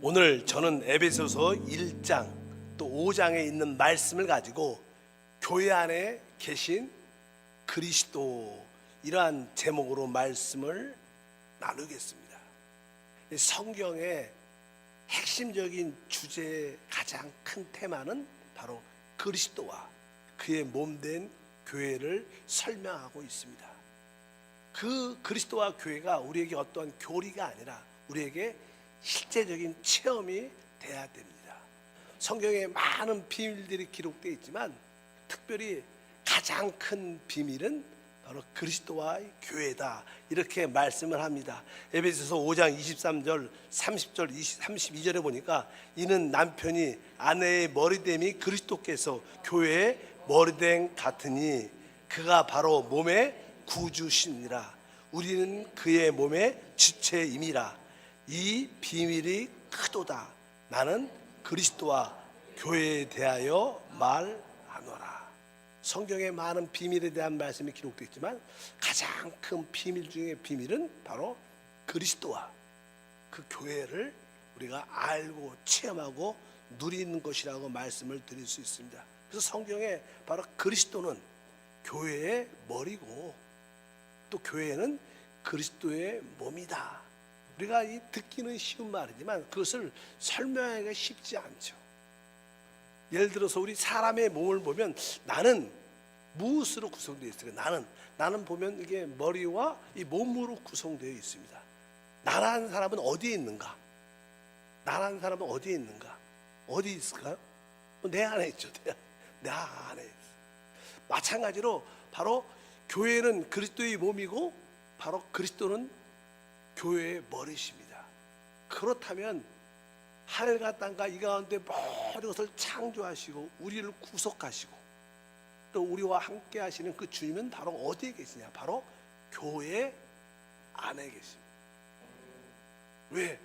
오늘 저는 에베소서 1장 또 5장에 있는 말씀을 가지고 교회 안에 계신 그리스도, 이러한 제목으로 말씀을 나누겠습니다. 성경의 핵심적인 주제의 가장 큰 테마는 바로 그리스도와 그의 몸된 교회를 설명하고 있습니다. 그 그리스도와 교회가 우리에게 어떠한 교리가 아니라 우리에게 실제적인 체험이 돼야 됩니다. 성경에 많은 비밀들이 기록되어 있지만 특별히 가장 큰 비밀은 바로 그리스도와의 교회다, 이렇게 말씀을 합니다. 에베소서 5장 23절 30절 32절에 보니까 이는 남편이 아내의 머리됨이 그리스도께서 교회의 머리됨 같으니 그가 바로 몸의 구주시니라. 우리는 그의 몸의 지체임이라. 이 비밀이 크도다. 나는 그리스도와 교회에 대하여 말하노라. 성경에 많은 비밀에 대한 말씀이 기록되어 있지만 가장 큰 비밀 중에 비밀은 바로 그리스도와 그 교회를 우리가 알고 체험하고 누리는 것이라고 말씀을 드릴 수 있습니다. 그래서 성경에 바로 그리스도는 교회의 머리고 또 교회는 그리스도의 몸이다. 우리가 이 듣기는 쉬운 말이지만 그것을 설명하기가 쉽지 않죠. 예를 들어서 우리 사람의 몸을 보면 나는 무엇으로 구성되어 있을까? 나는 보면 이게 머리와 이 몸으로 구성되어 있습니다. 나라는 사람은 어디에 있는가? 나라는 사람은 어디에 있는가? 어디 있을까요? 내 안에 있죠. 내 안에 있어요. 마찬가지로 바로 교회는 그리스도의 몸이고 바로 그리스도는 교회의 머리십니다. 그렇다면 하늘과 땅과 이 가운데 모든 것을 창조하시고 우리를 구속하시고 또 우리와 함께 하시는 그 주님은 바로 어디에 계시냐? 바로 교회 안에 계십니다. 왜?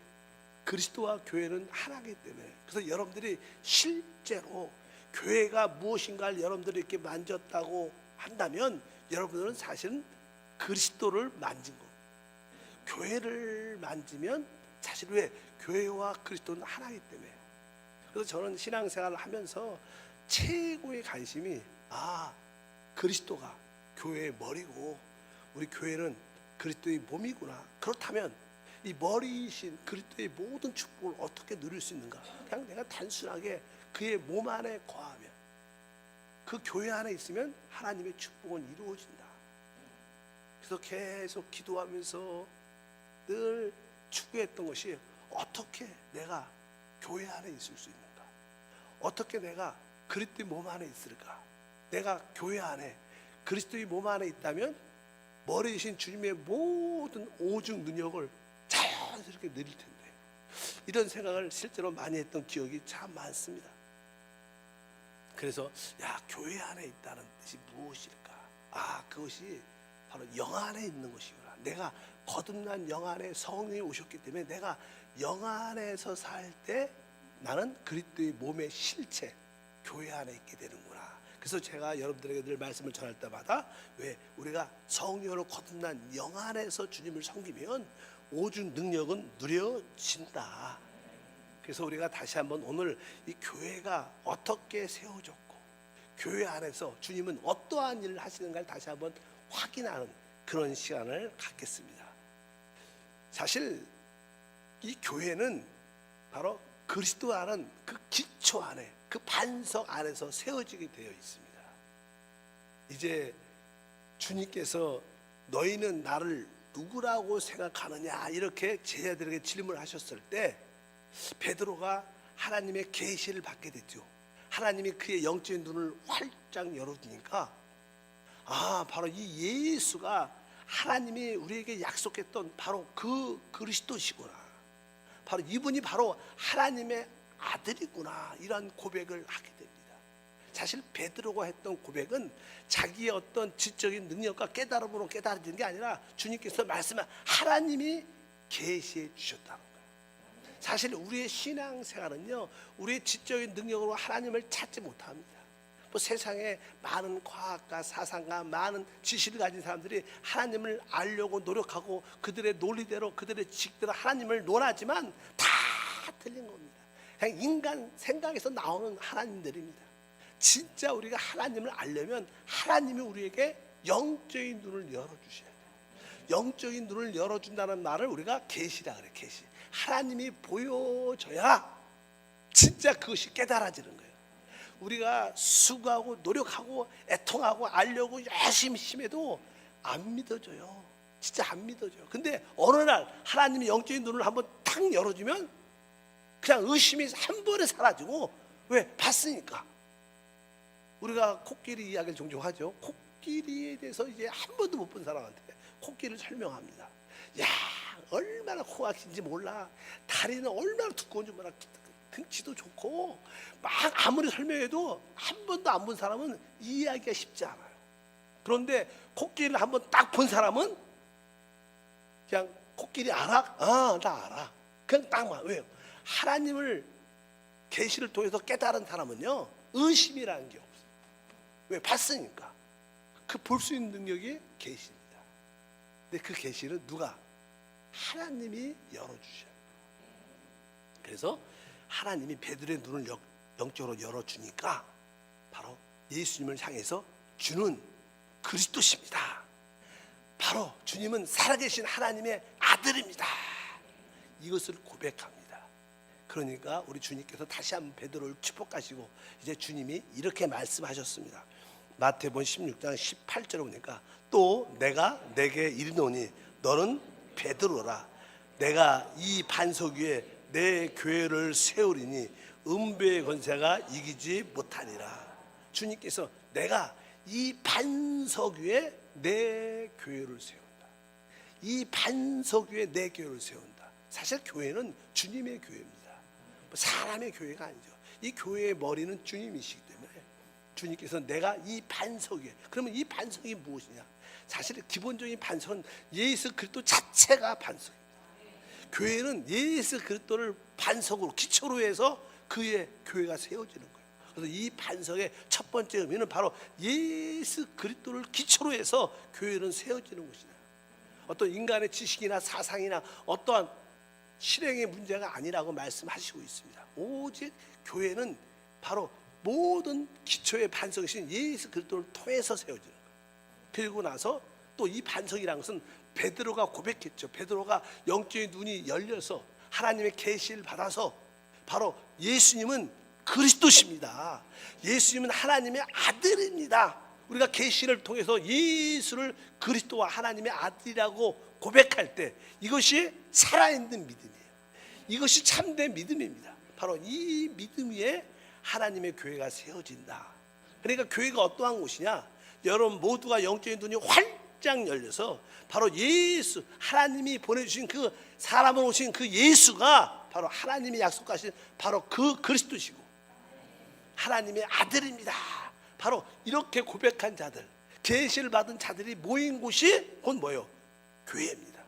그리스도와 교회는 하나이기 때문에. 그래서 여러분들이 실제로 교회가 무엇인가를 여러분들이 이렇게 만졌다고 한다면 여러분들은 사실은 그리스도를 만진 겁니다. 교회를 만지면 사실 왜? 교회와 그리스도는 하나이기 때문에. 그래서 저는 신앙생활을 하면서 최고의 관심이 그리스도가 교회의 머리고 우리 교회는 그리스도의 몸이구나. 그렇다면 이 머리이신 그리스도의 모든 축복을 어떻게 누릴 수 있는가? 그냥 내가 단순하게 그의 몸 안에 거하면, 그 교회 안에 있으면 하나님의 축복은 이루어진다. 그래서 계속 기도하면서 늘 추구했던 것이 어떻게 내가 교회 안에 있을 수 있는가? 어떻게 내가 그리스도의 몸 안에 있을까? 내가 교회 안에 그리스도의 몸 안에 있다면 머리이신 주님의 모든 오중 능력을 자연스럽게 누릴 텐데, 이런 생각을 실제로 많이 했던 기억이 참 많습니다. 그래서 교회 안에 있다는 뜻이 무엇일까? 그것이 바로 영 안에 있는 것이구나. 내가 거듭난 영 안에 성령이 오셨기 때문에 내가 영 안에서 살 때 나는 그리스도의 몸의 실체, 교회 안에 있게 되는구나. 그래서 제가 여러분들에게 늘 말씀을 전할 때마다 왜 우리가 성령으로 거듭난 영 안에서 주님을 섬기면 오중 능력은 누려진다. 그래서 우리가 다시 한번 오늘 이 교회가 어떻게 세워졌고 교회 안에서 주님은 어떠한 일을 하시는가를 다시 한번 확인하는 그런 시간을 갖겠습니다. 사실 이 교회는 바로 그리스도라는 그 기초 안에, 그 반석 안에서 세워지게 되어 있습니다. 이제 주님께서 너희는 나를 누구라고 생각하느냐, 이렇게 제자들에게 질문을 하셨을 때 베드로가 하나님의 계시를 받게 됐죠. 하나님이 그의 영적인 눈을 활짝 열어주니까 바로 이 예수가 하나님이 우리에게 약속했던 바로 그 그리스도시구나. 바로 이분이 바로 하나님의 아들이구나. 이런 고백을 하게 됩니다. 사실 베드로가 했던 고백은 자기의 어떤 지적인 능력과 깨달음으로 깨달아지는 게 아니라 주님께서 말씀한 하나님이 계시해 주셨다는 거예요. 사실 우리의 신앙생활은요, 우리의 지적인 능력으로 하나님을 찾지 못합니다. 세상에 많은 과학과 사상가, 많은 지식을 가진 사람들이 하나님을 알려고 노력하고 그들의 논리대로 그들의 지식대로 하나님을 논하지만 다 틀린 겁니다. 그냥 인간 생각에서 나오는 하나님들입니다. 진짜 우리가 하나님을 알려면 하나님이 우리에게 영적인 눈을 열어주셔야 돼요. 영적인 눈을 열어준다는 말을 우리가 계시라 그래. 계시. 하나님이 보여줘야 진짜 그것이 깨달아지는 거예요. 우리가 수고하고 노력하고 애통하고 알려고 열심히 심해도 안 믿어져요. 진짜 안 믿어져요. 근데 어느 날 하나님이 영적인 눈을 한번 탁 열어주면 그냥 의심이 한 번에 사라지고, 왜? 봤으니까. 우리가 코끼리 이야기를 종종 하죠. 코끼리에 대해서 이제 한 번도 못 본 사람한테 코끼리를 설명합니다. 야, 얼마나 코가 긴지 몰라. 다리는 얼마나 두꺼운지 몰라. 등치도 좋고 막 아무리 설명해도 한 번도 안 본 사람은 이해하기가 쉽지 않아요. 그런데 코끼리를 한 번 딱 본 사람은 그냥 코끼리 알아? 아, 나 알아. 그냥 딱 봐. 왜요? 하나님을 계시를 통해서 깨달은 사람은요, 의심이라는 게 없어요. 왜? 봤으니까. 그 볼 수 있는 능력이 계시입니다. 근데 그 계시는 누가? 하나님이 열어주셔요. 그래서 하나님이 베드로의 눈을 영적으로 열어주니까 바로 예수님을 향해서 주는 그리스도십니다. 바로 주님은 살아계신 하나님의 아들입니다. 이것을 고백합니다. 그러니까 우리 주님께서 다시 한번 베드로를 축복하시고 이제 주님이 이렇게 말씀하셨습니다. 마태복음 16장 18절에 보니까 또 내가 내게 이르노니 너는 베드로라. 내가 이 반석 위에 내 교회를 세우리니 음부의 권세가 이기지 못하니라. 주님께서 내가 이 반석 위에 내 교회를 세운다. 이 반석 위에 내 교회를 세운다. 사실 교회는 주님의 교회입니다. 사람의 교회가 아니죠. 이 교회의 머리는 주님이시기 때문에 주님께서 내가 이 반석 위에, 그러면 이 반석이 무엇이냐? 사실 기본적인 반석은 예수 그리스도 자체가 반석입니다. 교회는 예수 그리스도를 반석으로 기초로 해서 그의 교회가 세워지는 거예요. 그래서 이 반석의 첫 번째 의미는 바로 예수 그리스도를 기초로 해서 교회는 세워지는 것이다. 어떤 인간의 지식이나 사상이나 어떠한 실행의 문제가 아니라고 말씀하시고 있습니다. 오직 교회는 바로 모든 기초의 반석이신 예수 그리스도를 통해서 세워지는 거예요. 그리고 나서 또 이 반석이라는 것은 베드로가 고백했죠. 베드로가 영적인 눈이 열려서 하나님의 계시를 받아서 바로 예수님은 그리스도십니다. 예수님은 하나님의 아들입니다. 우리가 계시를 통해서 예수를 그리스도와 하나님의 아들이라고 고백할 때 이것이 살아있는 믿음이에요. 이것이 참된 믿음입니다. 바로 이 믿음 위에 하나님의 교회가 세워진다. 그러니까 교회가 어떠한 곳이냐? 여러분 모두가 영적인 눈이 활짝 열려서 바로 예수, 하나님이 보내주신 그 사람을 오신 그 예수가 바로 하나님이 약속하신 바로 그 그리스도시고 하나님의 아들입니다. 바로 이렇게 고백한 자들, 계시를 받은 자들이 모인 곳이 곧 뭐예요? 교회입니다.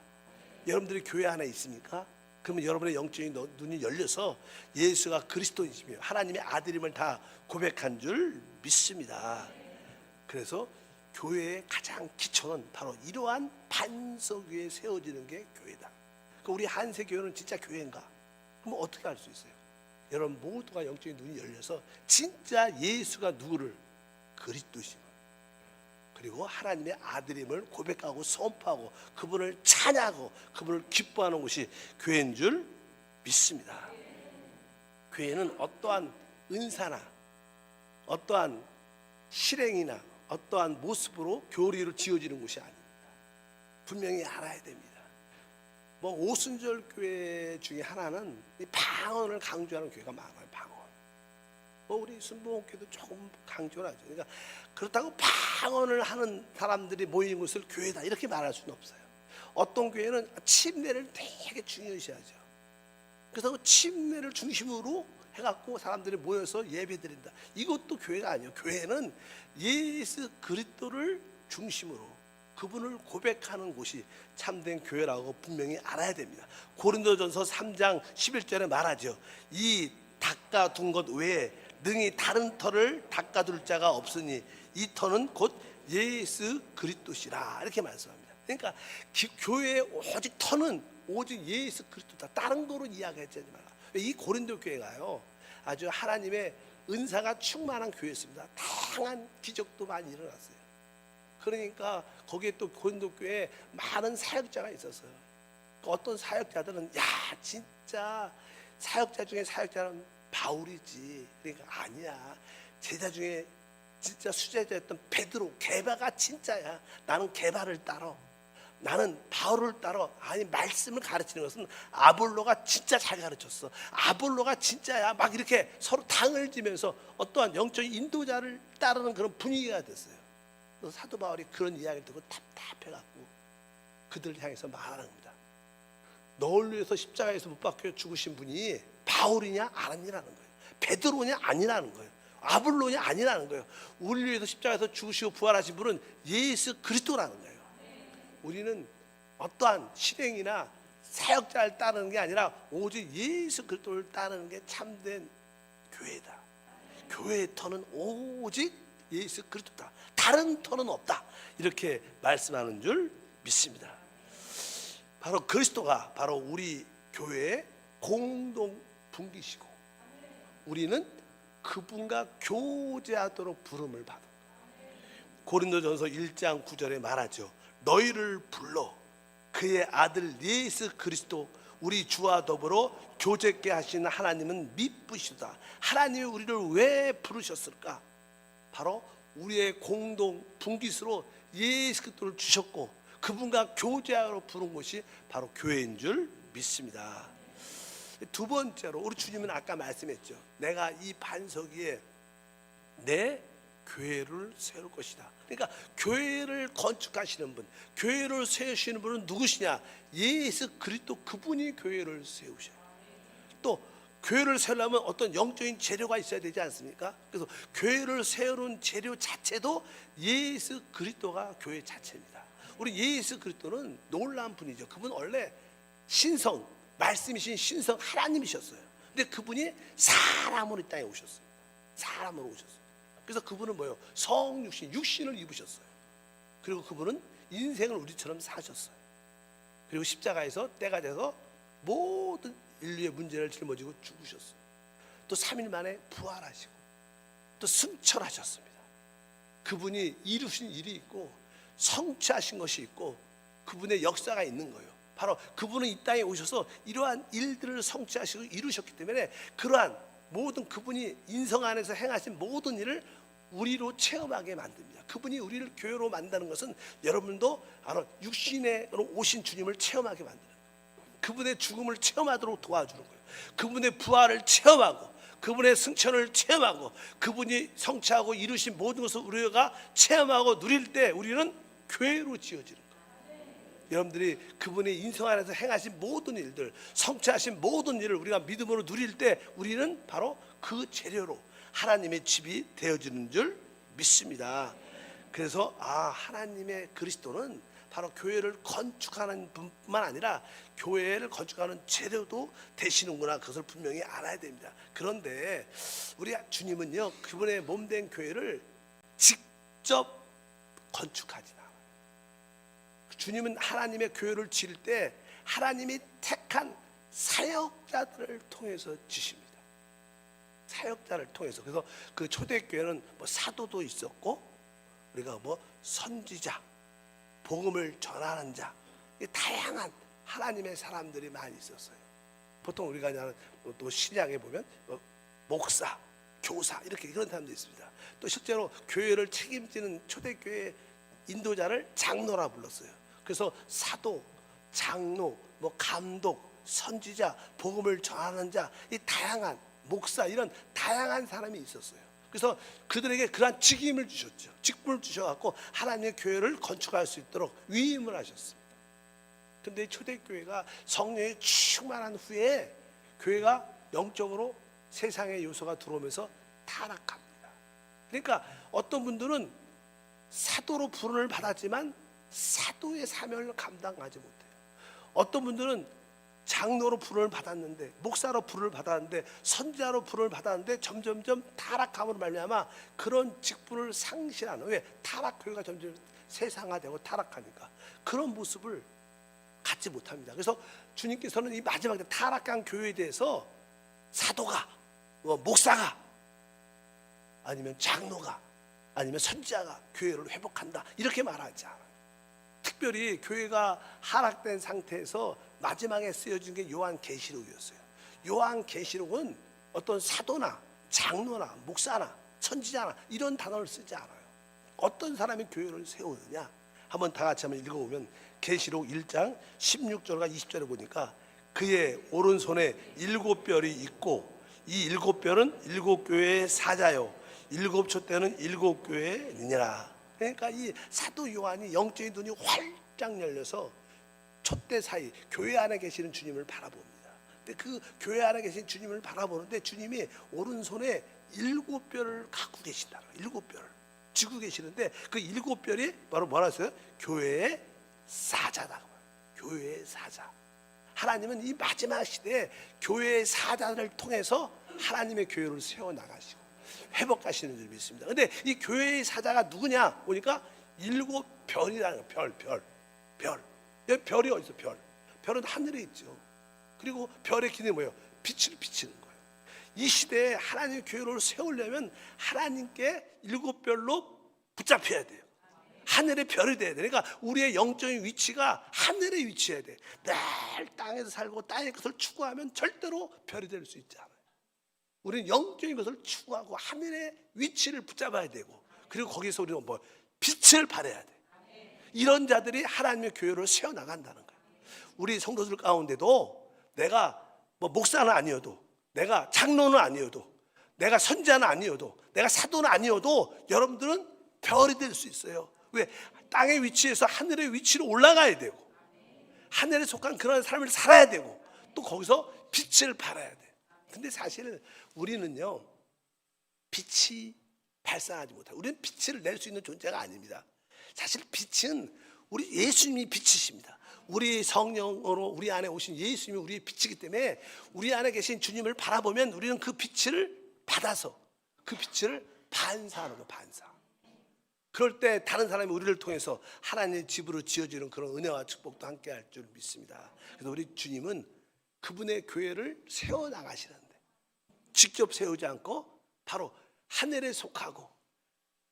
여러분들이 교회 하나 있습니까? 그러면 여러분의 영적인 눈이 열려서 예수가 그리스도이시며 하나님의 아들임을 다 고백한 줄 믿습니다. 그래서 교회의 가장 기초는 바로 이러한 반석 위에 세워지는 게 교회다. 우리 한세교회는 진짜 교회인가? 그럼 어떻게 알 수 있어요? 여러분 모두가 영적인 눈이 열려서 진짜 예수가 누구를? 그리스도시고 그리고 하나님의 아들임을 고백하고 선포하고 그분을 찬양하고 그분을 기뻐하는 곳이 교회인 줄 믿습니다. 교회는 어떠한 은사나 어떠한 실행이나 어떠한 모습으로 교리로 지어지는 곳이 아닙니다. 분명히 알아야 됩니다. 뭐 오순절 교회 중에 하나는 이 방언을 강조하는 교회가 많아요. 방언. 뭐 우리 순복음교회도 조금 강조를 하죠. 그러니까 그렇다고 방언을 하는 사람들이 모이는 곳을 교회다 이렇게 말할 수는 없어요. 어떤 교회는 침례를 되게 중요시하죠. 그래서 그 침례를 중심으로 해갖고 사람들이 모여서 예배드린다. 이것도 교회가 아니에요. 교회는 예수 그리스도를 중심으로 그분을 고백하는 곳이 참된 교회라고 분명히 알아야 됩니다. 고린도전서 3장 11절에 말하죠. 이 닦아둔 것 외에 능히 다른 터를 닦아둘 자가 없으니 이 터는 곧 예수 그리스도시라 이렇게 말씀합니다. 그러니까 교회의 오직 터는 오직 예수 그리스도다. 다른 거로 이야기하지 말라. 이 고린도 교회가요, 아주 하나님의 은사가 충만한 교회였습니다. 다양한 기적도 많이 일어났어요. 그러니까 거기에 또 고린도 교회에 많은 사역자가 있었어요. 어떤 사역자들은 야 진짜 사역자 중에 사역자는 바울이지. 그러니까 아니야. 제자 중에 진짜 수제자였던 베드로, 게바가 진짜야. 나는 게바를 따라. 나는 바울을 따라. 아니, 말씀을 가르치는 것은 아볼로가 진짜 잘 가르쳤어. 아볼로가 진짜야. 막 이렇게 서로 당을 지면서 어떠한 영적인 인도자를 따르는 그런 분위기가 됐어요. 그래서 사도 바울이 그런 이야기를 듣고 답답해갖고 그들을 향해서 말하는 겁니다. 너를 위해서 십자가에서 못 박혀 죽으신 분이 바울이냐 아니라는 거예요. 베드로냐 아니라는 거예요. 아볼로냐 아니라는 거예요. 우리를 위해서 십자가에서 죽으시고 부활하신 분은 예수 그리스도라는 거예요. 우리는 어떠한 실행이나 사역자를 따르는 게 아니라 오직 예수 그리스도를 따르는 게 참된 교회다. 교회의 터는 오직 예수 그리스도다. 다른 터는 없다. 이렇게 말씀하는 줄 믿습니다. 바로 그리스도가 바로 우리 교회의 공동 분기시고 우리는 그분과 교제하도록 부름을 받은 거예요. 고린도전서 1장 9절에 말하죠. 너희를 불러 그의 아들 예수 그리스도 우리 주와 더불어 교제케 하신 하나님은 미쁘시다. 하나님이 우리를 왜 부르셨을까? 바로 우리의 공동 분깃으로 예수 그리스도를 주셨고 그분과 교제하러 부른 것이 바로 교회인 줄 믿습니다. 두 번째로 우리 주님은 아까 말씀했죠. 내가 이 반석 위에 내 교회를 세울 것이다. 그러니까 교회를 건축하시는 분, 교회를 세우시는 분은 누구시냐? 예수 그리스도 그분이 교회를 세우셔요. 또 교회를 세우려면 어떤 영적인 재료가 있어야 되지 않습니까? 그래서 교회를 세우는 재료 자체도 예수 그리스도가 교회 자체입니다. 우리 예수 그리스도는 놀라운 분이죠. 그분 원래 신성, 말씀이신 신성 하나님이셨어요. 근데 그분이 사람으로 이 땅에 오셨어요. 사람으로 오셨어요. 그래서 그분은 뭐예요? 성육신, 육신을 입으셨어요. 그리고 그분은 인생을 우리처럼 사셨어요. 그리고 십자가에서 때가 돼서 모든 인류의 문제를 짊어지고 죽으셨어요. 또 3일 만에 부활하시고 또 승천하셨습니다. 그분이 이루신 일이 있고 성취하신 것이 있고 그분의 역사가 있는 거예요. 바로 그분은 이 땅에 오셔서 이러한 일들을 성취하시고 이루셨기 때문에 그러한 모든 그분이 인성 안에서 행하신 모든 일을 우리로 체험하게 만듭니다. 그분이 우리를 교회로 만드는 것은 여러분도 바로 육신으로 오신 주님을 체험하게 만드는 거예요. 그분의 죽음을 체험하도록 도와주는 거예요. 그분의 부활을 체험하고 그분의 승천을 체험하고 그분이 성취하고 이루신 모든 것을 우리가 체험하고 누릴 때 우리는 교회로 지어지는 거예요. 여러분들이 그분의 인성 안에서 행하신 모든 일들, 성취하신 모든 일을 우리가 믿음으로 누릴 때 우리는 바로 그 재료로 하나님의 집이 되어지는 줄 믿습니다. 그래서 하나님의 그리스도는 바로 교회를 건축하는 뿐만 아니라 교회를 건축하는 재료도 되시는구나. 그것을 분명히 알아야 됩니다. 그런데 우리 주님은요, 그분의 몸된 교회를 직접 건축하지 않아요. 주님은 하나님의 교회를 지을 때 하나님이 택한 사역자들을 통해서 지십니다. 사역자를 통해서. 그래서 그 초대교회는 뭐 사도도 있었고 우리가 뭐 선지자, 복음을 전하는 자, 다양한 하나님의 사람들이 많이 있었어요. 보통 우리가 또 신약에 보면 목사, 교사 이렇게 그런 사람들이 있습니다. 또 실제로 교회를 책임지는 초대교회 인도자를 장로라 불렀어요. 그래서 사도, 장로, 뭐 감독, 선지자, 복음을 전하는 자, 이 다양한 목사 이런 다양한 사람이 있었어요. 그래서 그들에게 그러한 직임을 주셨죠. 직분을 주셔갖고 하나님의 교회를 건축할 수 있도록 위임을 하셨습니다. 그런데 초대교회가 성령이 충만한 후에 교회가 영적으로 세상의 요소가 들어오면서 타락합니다. 그러니까 어떤 분들은 사도로 부름을 받았지만 사도의 사명을 감당하지 못해요. 어떤 분들은 장로로 부름을 받았는데, 목사로 부름을 받았는데, 선지자로 부름을 받았는데 점점점 타락함으로 말미암아 그런 직분을 상실하는, 왜? 타락교회가 점점 세상화되고 타락하니까 그런 모습을 갖지 못합니다. 그래서 주님께서는 이 마지막 때 타락한 교회에 대해서 사도가, 목사가, 아니면 장로가, 아니면 선지자가 교회를 회복한다 이렇게 말하지 않아요. 특별히 교회가 하락된 상태에서 마지막에 쓰여진 게 요한계시록이었어요. 요한계시록은 어떤 사도나 장로나 목사나 선지자나 이런 단어를 쓰지 않아요. 어떤 사람이 교회를 세우느냐, 한번 다 같이 한번 읽어보면 계시록 1장 16절과 20절에 보니까 그의 오른손에 7 별이 있고 이 7별은 7교회의 사자요 7촛대는 7교회니라. 그러니까 이 사도 요한이 영적인 눈이 활짝 열려서 촛대 사이 교회 안에 계시는 주님을 바라봅니다. 근데 그 교회 안에 계신 주님을 바라보는데 주님이 오른손에 7별을 갖고 계신다. 7별을 쥐고 계시는데 그 7별이 바로 뭐라 했어요? 교회의 사자다. 교회의 사자. 하나님은 이 마지막 시대에 교회의 사자를 통해서 하나님의 교회를 세워나가시고 회복하시는 줄 믿습니다. 근데 이 교회의 사자가 누구냐 보니까 7별이라는 거예요. 별. 여기 별이 어디서 별? 별은 하늘에 있죠. 그리고 별의 기능이 뭐예요? 빛을 비치는 거예요. 이 시대에 하나님의 교회를 세우려면 하나님께 7별로 붙잡혀야 돼요. 하늘의 별이 돼야 돼. 그러니까 우리의 영적인 위치가 하늘에 위치해야 돼. 늘 땅에서 살고 땅의 것을 추구하면 절대로 별이 될 수 있지 않아요. 우리는 영적인 것을 추구하고 하늘의 위치를 붙잡아야 되고, 그리고 거기서 우리는 빛을 발해야 돼. 이런 자들이 하나님의 교회를 세워나간다는 거예요. 우리 성도들 가운데도 내가 목사는 아니어도, 내가 장로는 아니어도, 내가 선지자는 아니어도, 내가 사도는 아니어도 여러분들은 별이 될 수 있어요. 왜? 땅의 위치에서 하늘의 위치로 올라가야 되고, 하늘에 속한 그런 삶을 살아야 되고, 또 거기서 빛을 발해야 돼. 근데 사실 우리는요, 빛이 발산하지 못해요. 우리는 빛을 낼 수 있는 존재가 아닙니다. 사실 빛은 우리 예수님이 빛이십니다. 우리 성령으로 우리 안에 오신 예수님이 우리의 빛이기 때문에 우리 안에 계신 주님을 바라보면 우리는 그 빛을 받아서 그 빛을 반사하는 거예요. 반사. 그럴 때 다른 사람이 우리를 통해서 하나님의 집으로 지어지는 그런 은혜와 축복도 함께 할 줄 믿습니다. 그래서 우리 주님은 그분의 교회를 세워나가시는데 직접 세우지 않고 바로 하늘에 속하고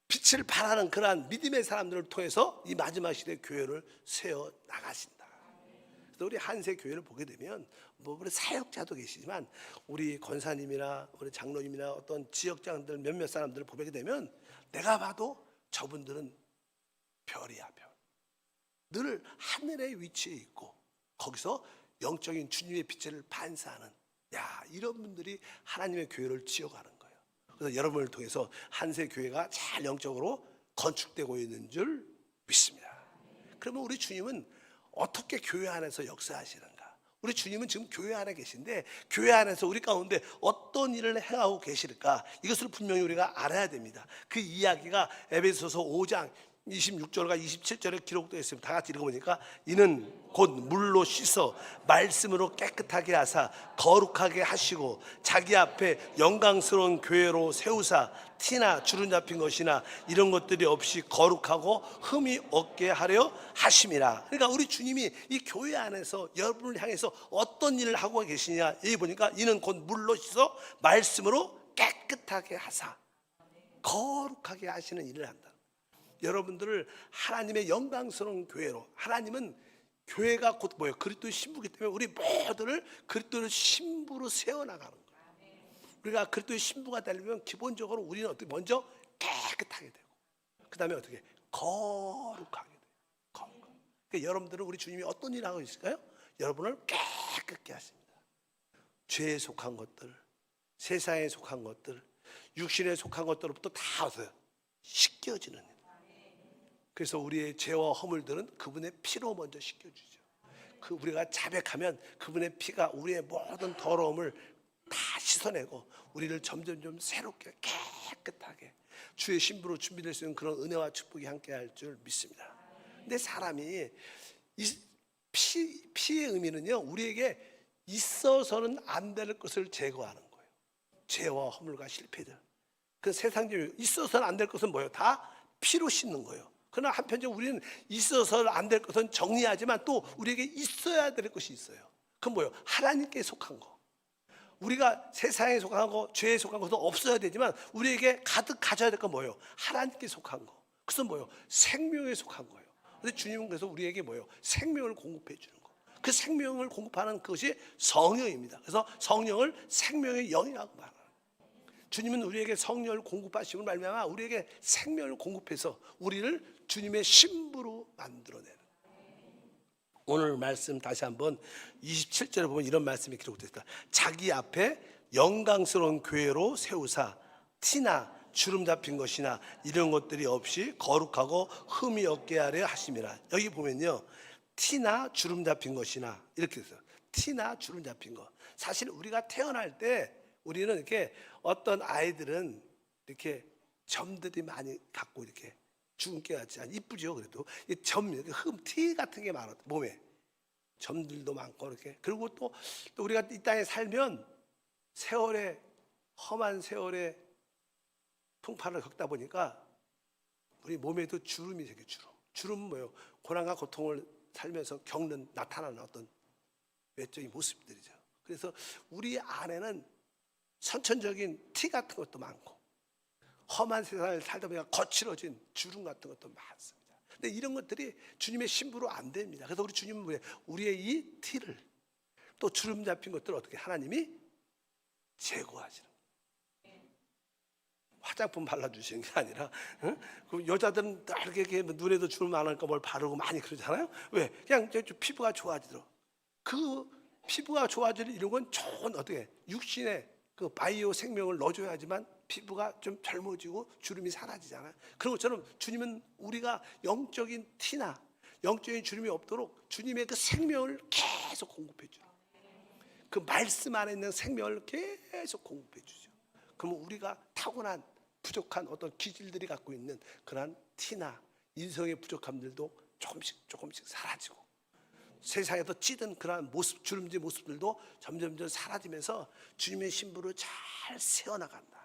빛을 발하는 그러한 믿음의 사람들을 통해서 이 마지막 시대 교회를 세워나가신다. 그래서 우리 한세 교회를 보게 되면 우리 사역자도 계시지만 우리 권사님이나 우리 장로님이나 어떤 지역장들 몇몇 사람들을 보게 되면 내가 봐도 저분들은 별이야, 별. 늘 하늘의 위치에 있고 거기서 영적인 주님의 빛을 반사하는, 이런 분들이 하나님의 교회를 지어가는 거예요. 그래서 여러분을 통해서 한세 교회가 잘 영적으로 건축되고 있는 줄 믿습니다. 그러면 우리 주님은 어떻게 교회 안에서 역사하시는가? 우리 주님은 지금 교회 안에 계신데 교회 안에서 우리 가운데 어떤 일을 행하고 계실까? 이것을 분명히 우리가 알아야 됩니다. 그 이야기가 에베소서 5장 26절과 27절에 기록되어 있습니다. 다 같이 읽어보니까 이는 곧 물로 씻어 말씀으로 깨끗하게 하사 거룩하게 하시고 자기 앞에 영광스러운 교회로 세우사 티나 주름 잡힌 것이나 이런 것들이 없이 거룩하고 흠이 없게 하려 하심이라. 그러니까 우리 주님이 이 교회 안에서 여러분을 향해서 어떤 일을 하고 계시냐, 여기 보니까 이는 곧 물로 씻어 말씀으로 깨끗하게 하사 거룩하게 하시는 일을 한다. 여러분들을 하나님의 영광스러운 교회로, 하나님은 교회가 곧 뭐예요? 그리스도의 신부이기 때문에 우리 모두를 그리스도의 신부로 세워나가는 거예요. 우리가 그리스도의 신부가 되려면 기본적으로 우리는 어떻게 먼저 깨끗하게 되고 그 다음에 어떻게 거룩하게 돼요. 거룩하게. 그러니까 여러분들은 우리 주님이 어떤 일을 하고 있을까요? 여러분을 깨끗게 하십니다. 죄에 속한 것들, 세상에 속한 것들, 육신에 속한 것들로부터 다 씻겨지는 일. 그래서 우리의 죄와 허물들은 그분의 피로 먼저 씻겨주죠. 우리가 자백하면 그분의 피가 우리의 모든 더러움을 다 씻어내고 우리를 점점 새롭게 깨끗하게 주의 신부로 준비될 수 있는 그런 은혜와 축복이 함께 할 줄 믿습니다. 근데 사람이 이 피의 의미는요, 우리에게 있어서는 안 될 것을 제거하는 거예요. 죄와 허물과 실패들. 그 세상적으로 있어서는 안 될 것은 뭐예요? 다 피로 씻는 거예요. 그러나 한편적으로 우리는 있어서는 안 될 것은 정리하지만 또 우리에게 있어야 될 것이 있어요. 그건 뭐예요? 하나님께 속한 거. 우리가 세상에 속한 거, 죄에 속한 것도 없어야 되지만 우리에게 가득 가져야 될 건 뭐예요? 하나님께 속한 거. 그것은 뭐예요? 생명에 속한 거예요. 근데 주님은 그래서 우리에게 뭐예요? 생명을 공급해 주는 거. 그 생명을 공급하는 그것이 성령입니다. 그래서 성령을 생명의 영이라고 말합니다. 주님은 우리에게 성령을 공급하심을 말미암아 우리에게 생명을 공급해서 우리를 주님의 신부로 만들어내는. 오늘 말씀 다시 한번 27절에 보면 이런 말씀이 기록되어 있다. 자기 앞에 영광스러운 교회로 세우사 티나 주름 잡힌 것이나 이런 것들이 없이 거룩하고 흠이 없게 하려 하심이라. 여기 보면요, 티나 주름 잡힌 것이나 이렇게 있어요. 티나 주름 잡힌 것. 사실 우리가 태어날 때 우리는 이렇게 어떤 아이들은 이렇게 점들이 많이 갖고 이렇게 주근깨 같지 않 이쁘죠. 그래도 점, 흠, 티 같은 게 많아. 몸에 점들도 많고 이렇게. 그리고 또 우리가 이 땅에 살면 세월에, 험한 세월에 풍파를 겪다 보니까 우리 몸에도 주름이 생겨. 주름은 뭐예요? 고난과 고통을 살면서 겪는, 나타나는 어떤 외적인 모습들이죠. 그래서 우리 안에는 선천적인 티 같은 것도 많고 험한 세상을 살다 보니까 거칠어진 주름 같은 것도 많습니다. 근데 이런 것들이 주님의 신부로 안 됩니다. 그래서 우리 주님은 뭐예요? 우리의 이 티를, 또 주름 잡힌 것들을 어떻게 하나님이 제거하시는 거예요. 화장품 발라주시는 게 아니라, 응? 그 여자들은 이렇게 눈에도 주름 많으니까 뭘 바르고 많이 그러잖아요. 왜? 그냥 피부가 좋아지도록. 그 피부가 좋아지는 이런 건 좋은 어떻게 육신의 그 바이오 생명을 넣어줘야지만 피부가 좀 젊어지고 주름이 사라지잖아요. 그런 것처럼 주님은 우리가 영적인 티나 영적인 주름이 없도록 주님의 그 생명을 계속 공급해 줘요. 그 말씀 안에 있는 생명을 계속 공급해 주죠. 그러면 우리가 타고난 부족한 어떤 기질들이 갖고 있는 그러한 티나 인성의 부족함들도 조금씩 사라지고, 세상에서 찌든 그러한 모습, 주름진 모습들도 점점 사라지면서 주님의 신부를 잘 세워나간다.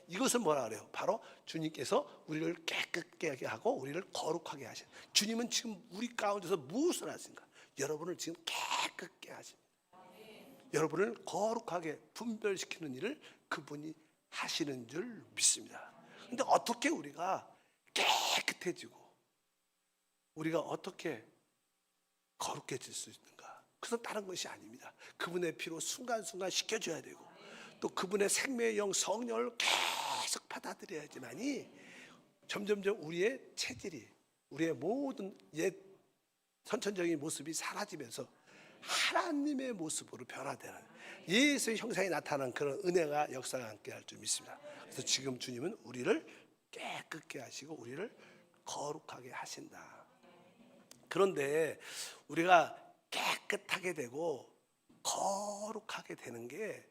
이것을 뭐라 그래요? 바로 주님께서 우리를 깨끗하게 하고 우리를 거룩하게 하신. 주님은 지금 우리 가운데서 무엇을 하신가? 여러분을 지금 깨끗게 하십니다. 여러분을 거룩하게 분별시키는 일을 그분이 하시는 줄 믿습니다. 근데 어떻게 우리가 깨끗해지고 우리가 어떻게 거룩해질 수 있는가? 그것은 다른 것이 아닙니다. 그분의 피로 순간순간 씻겨줘야 되고, 또 그분의 생명의 영 성령을 계속 받아들여야지만이 점점점 우리의 체질이, 우리의 모든 옛 선천적인 모습이 사라지면서 하나님의 모습으로 변화되는 예수의 형상이 나타나는 그런 은혜가 역사가 함께 할 줄 믿습니다. 그래서 지금 주님은 우리를 깨끗게 하시고 우리를 거룩하게 하신다. 그런데 우리가 깨끗하게 되고 거룩하게 되는 게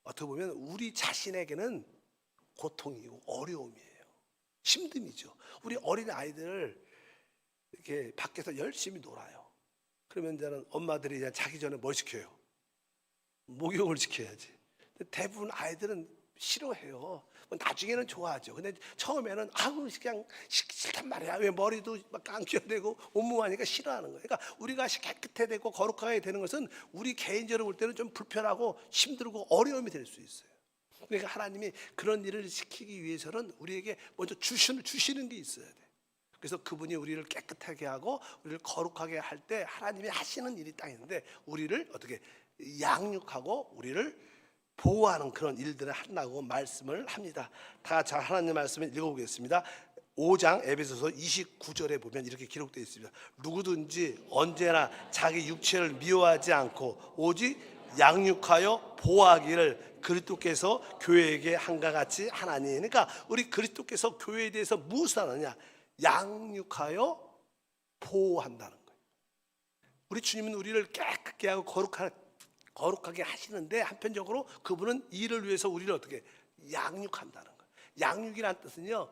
어떻게 보면 우리 자신에게는 고통이고 어려움이에요. 힘듦이죠. 우리 어린 아이들 이렇게 밖에서 열심히 놀아요. 그러면 이제는 엄마들이 이제 자기 전에 뭘 시켜요? 목욕을 시켜야지. 대부분 아이들은 싫어해요. 나중에는 좋아하죠. 근데 처음에는 아우 그냥 싫단 말이야. 왜 머리도 막 감겨야 되고 온몸하니까 싫어하는 거예요. 그러니까 우리가 깨끗해 되고 거룩하게 되는 것은 우리 개인적으로 볼 때는 좀 불편하고 힘들고 어려움이 될 수 있어요. 그러니까 하나님이 그런 일을 시키기 위해서는 우리에게 먼저 주시는 게 있어야 돼. 그래서 그분이 우리를 깨끗하게 하고 우리를 거룩하게 할 때 하나님이 하시는 일이 딱 있는데, 우리를 어떻게 양육하고 우리를 보호하는 그런 일들을 한다고 말씀을 합니다. 다 같이 하나님 말씀을 읽어보겠습니다. 5장 에베소서 29절에 보면 이렇게 기록되어 있습니다. 누구든지 언제나 자기 육체를 미워하지 않고 오직 양육하여 보호하기를 그리스도께서 교회에게 한가 같이 하나니. 그러니까 우리 그리스도께서 교회에 대해서 무엇을 하느냐? 양육하여 보호한다는 거예요. 우리 주님은 우리를 깨끗게 하고 거룩하게 하시는데, 한편적으로 그분은 이를 위해서 우리를 어떻게 양육한다는 거예요. 양육이라는 뜻은요,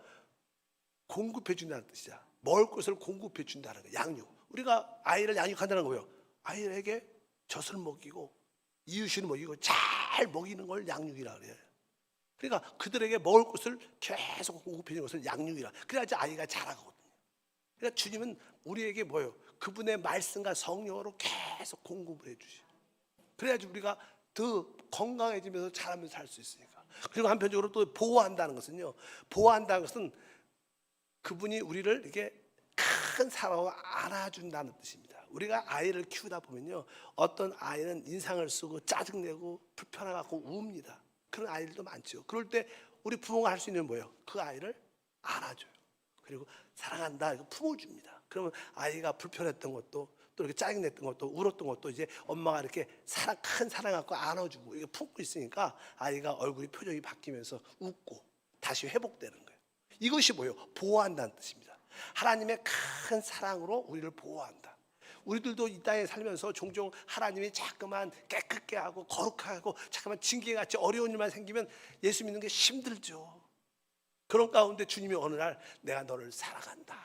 공급해 준다는 뜻이야. 먹을 것을 공급해 준다는 거예요. 양육. 우리가 아이를 양육한다는 거예요. 아이에게 젖을 먹이고 이유식을 먹이고 잘 먹이는 걸 양육이라 그래요. 그러니까 그들에게 먹을 것을 계속 공급해 주는 것을 양육이라. 그래야지 아이가 자라거든요. 그러니까 주님은 우리에게 뭐예요? 그분의 말씀과 성령으로 계속 공급을 해 주시죠. 그래야지 우리가 더 건강해지면서 자라면서 살 수 있으니까. 그리고 한편적으로 또 보호한다는 것은요, 보호한다는 것은 그분이 우리를 이렇게 큰 사랑으로 안아준다는 뜻입니다. 우리가 아이를 키우다 보면요, 어떤 아이는 인상을 쓰고 짜증내고 불편해갖고 웁니다. 그런 아이들도 많죠. 그럴 때 우리 부모가 할 수 있는 뭐예요? 그 아이를 안아줘요. 그리고 사랑한다 이거 품어줍니다. 그러면 아이가 불편했던 것도 또 이렇게 짜증냈던 것도 울었던 것도 이제 엄마가 이렇게 큰 사랑 갖고 안아주고 이게 품고 있으니까 아이가 얼굴이 표정이 바뀌면서 웃고 다시 회복되는 거예요. 이것이 뭐예요? 보호한다는 뜻입니다. 하나님의 큰 사랑으로 우리를 보호한다. 우리들도 이 땅에 살면서 종종 하나님이 자꾸만 깨끗게 하고 거룩하고 자꾸만 징계같이 어려운 일만 생기면 예수 믿는 게 힘들죠. 그런 가운데 주님이 어느 날 내가 너를 사랑한다.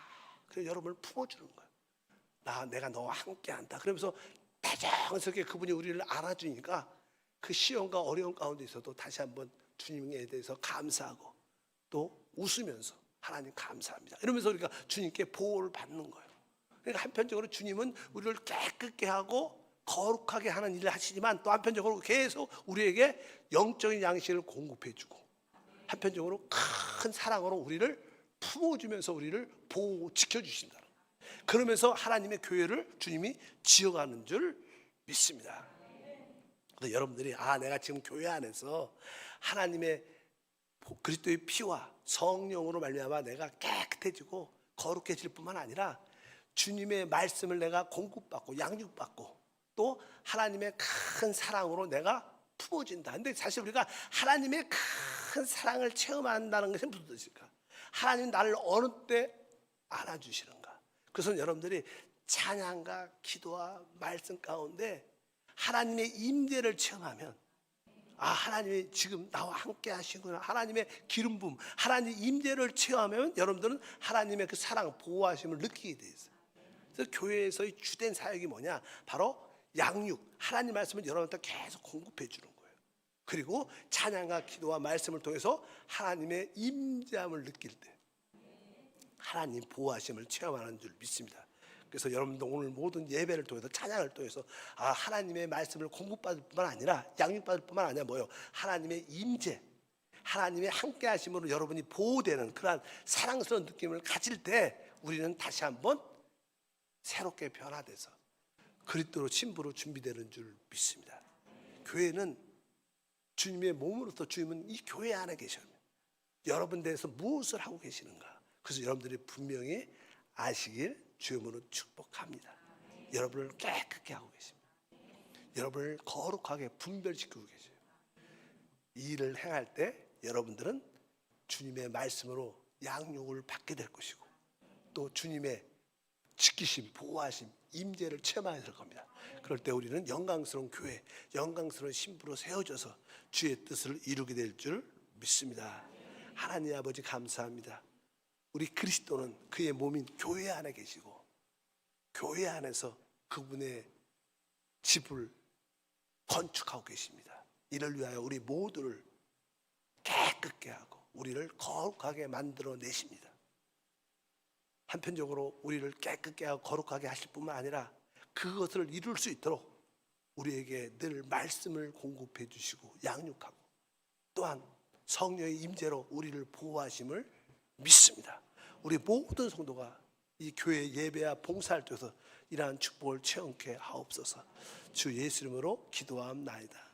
그래서 여러분을 품어주는 거예요. 내가 너와 함께한다. 그러면서 다정스럽게 그분이 우리를 안아주니까 그 시험과 어려운 가운데 있어도 다시 한번 주님에 대해서 감사하고 또 웃으면서 하나님 감사합니다. 이러면서 우리가 주님께 보호를 받는 거예요. 그러니까 한편적으로 주님은 우리를 깨끗게 하고 거룩하게 하는 일을 하시지만 또 한편적으로 계속 우리에게 영적인 양식을 공급해 주고 한편적으로 큰 사랑으로 우리를 품어주면서 우리를 보호 지켜주신다. 그러면서 하나님의 교회를 주님이 지어가는 줄 믿습니다. 그래서 여러분들이 내가 지금 교회 안에서 하나님의 그리스도의 피와 성령으로 말미암아 내가 깨끗해지고 거룩해질 뿐만 아니라 주님의 말씀을 내가 공급받고 양육받고 또 하나님의 큰 사랑으로 내가 품어진다. 근데 사실 우리가 하나님의 큰 사랑을 체험한다는 것은 무슨 뜻일까? 하나님 나를 어느 때 안아주시는가? 그래서 여러분들이 찬양과 기도와 말씀 가운데 하나님의 임재를 체험하면 하나님이 지금 나와 함께 하시구나. 하나님의 기름 부음, 하나님의 임재를 체험하면 여러분들은 하나님의 그 사랑, 보호하심을 느끼게 돼 있어요. 그래서 교회에서의 주된 사역이 뭐냐? 바로 양육, 하나님 말씀을 여러분한테 계속 공급해 주는 거예요. 그리고 찬양과 기도와 말씀을 통해서 하나님의 임재함을 느낄 때 하나님 보호하심을 체험하는 줄 믿습니다. 그래서 여러분도 오늘 모든 예배를 통해서 찬양을 통해서 하나님의 말씀을 공급받을 뿐만 아니라 양육받을 뿐만 아니라 뭐요? 하나님의 임재, 하나님의 함께하심으로 여러분이 보호되는 그러한 사랑스러운 느낌을 가질 때 우리는 다시 한번 새롭게 변화돼서 그리스도로 신부로 준비되는 줄 믿습니다. 교회는 주님의 몸으로서 주님은 이 교회 안에 계셔요. 여러분 대해서 무엇을 하고 계시는가? 그래서 여러분들이 분명히 아시길 주님으로 축복합니다. 여러분을 깨끗게 하고 계십니다. 여러분을 거룩하게 분별시키고 계세요. 이 일을 행할 때 여러분들은 주님의 말씀으로 양육을 받게 될 것이고 또 주님의 지키심, 보호하심, 임재를 체험하게 될 겁니다. 그럴 때 우리는 영광스러운 교회, 영광스러운 신부로 세워져서 주의 뜻을 이루게 될 줄 믿습니다. 하나님 아버지 감사합니다. 우리 그리스도는 그의 몸인 교회 안에 계시고 교회 안에서 그분의 집을 건축하고 계십니다. 이를 위하여 우리 모두를 깨끗게 하고 우리를 거룩하게 만들어 내십니다. 한편적으로 우리를 깨끗게 하고 거룩하게 하실 뿐만 아니라 그것을 이룰 수 있도록 우리에게 늘 말씀을 공급해 주시고 양육하고 또한 성령의 임재로 우리를 보호하심을 믿습니다. 우리 모든 성도가 이 교회 예배와 봉사를 통해서 이러한 축복을 체험케 하옵소서. 주 예수 이름으로 기도하옵나이다.